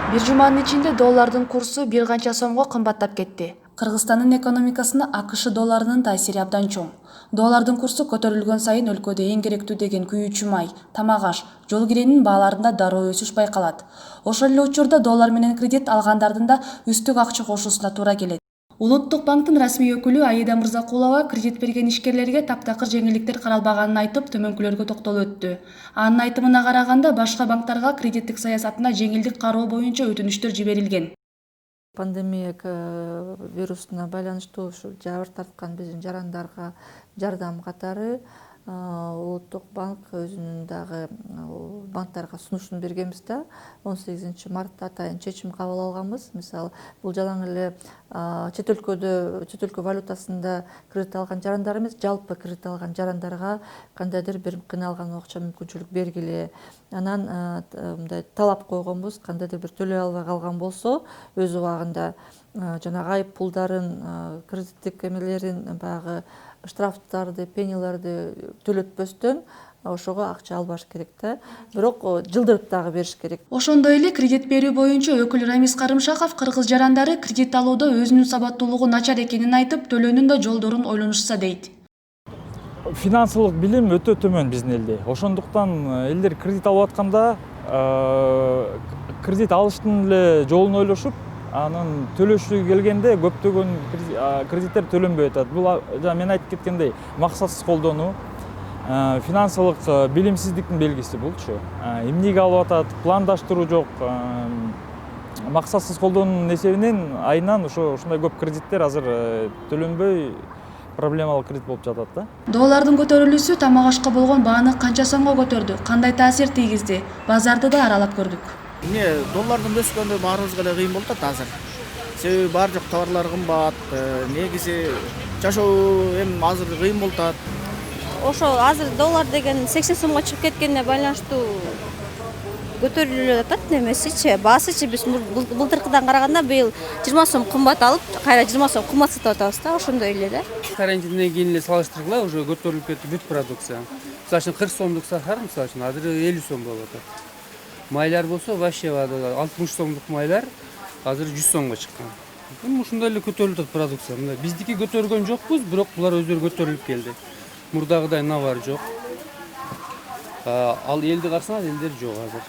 Бир жуманын ичинде доллардын курсу бир канча сомго кымбаттап кетти. Кыргызстандын экономикасына АКШ долларынын таасири абдан чоң. Доллардын курсу көтөрүлгөн сайын өлкөдө эң керектүү деген күйүүчү май, тамак-аш, жол киренин бааларында дароо өсүш байкалат. Ошол эле учурда доллар менен кредит алгандардын да үстүк акча кошуусуна туура келет. Улуттук банктын расмий өкүлү Аида Мырзакулова кредит берген ишкерлерге таптакыр жеңилдиктер каралбаганын айтып, төмөнкүлөргө токтолуп өттү. Анын айтымына караганда, башка банктарга кредиттик саясатына жеңилдик кароо боюнча өтүнүчтөр жиберилген. Пандемия вирусуна байланыштуу ушу жабыр тарткан биздин жарандарга жардам катары Улуттук банк өзүнүн дагы банктарга сунушун бергенбиз да. 18 мартта атайын чечим кабыл алганбыз. Мисалы, бул жалаң эле чет өлкө валютасында кредит алган жарандар эмес, жалпы кредит алган жарандарга кандайдыр бир кыйналган акча мүмкүнчүлүк бергиле. Анан мындай талап койгонбуз, кандайдыр бир төлөй албай калган болсо, өз убагында жанагы айып пулдарын, кредиттик эмелерин, баягы штрафтарды, пениларды төлөтпөстөн ошого акча албаш керек да. Бирок жылдырып дагы бериш керек. Ошондой эле кредит берүү боюнча өкүл Рамис Карымшаков кыргыз жарандары кредит алууда өзүнүн сабаттуулугу начар экенин айтып, төлөөнүн да жолдорун ойлонушса дейт. Финансылык билим өтө төмөн биздин элде. Ошондуктан элдер кредит алып атканда кредит алыштын эле жолун ойлошуп, анын төлөшү келгенде көптөгөн кредиттер төлөнбөй атат. Бул мен айтып кеткендей, максатсыз колдонуу, финансылык билимсиздиктин белгиси булчу. Эмнеге алып атат, пландаштыруу жок. Максатсыз колдонуунун эсебинен айынан ушундай көп кредиттер азыр төлөнбөй проблемалуу кредит болуп жатат да. Доллардын көтөрүлүүсү тамак-ашка болгон бааны канча сомго көтөрдү, кандай таасир тийгизди? Базарды да аралап көрдүк. Доллардын өскөндө баарыбызга эле кыйын болуп атат азыр. Себеби баары жок товарлар кымбат, негизи жашоо эми азыр кыйын болуп атат. Ошо азыр доллар деген 80 сомго чыгып кеткенине байланыштуу көтөрүлүп атат немесичи, баасычы биз былтыркыдан караганда быйыл 20 сом кымбат алып, кайра 20 сом кымбат сатып атабыз да, ошондой эле да. Карантинден кийин эле салыштыргыла уже көтөрүлүп кетти бүт продукция. Мисалы үчүн 40 сомдук сахар мисалы үчүн азыр 50 сом болуп атат. Майлар болсо вообще 60 сомдук майлар азыр 100 сомго чыккан. Ушундай эле көтөрүлүп атат продукция. Биздики көтөргөн жокпуз, бирок булар өздөрү көтөрүлүп келди. Мурдагыдай навар жок. Ал элди карасаңар, элдер жок азыр.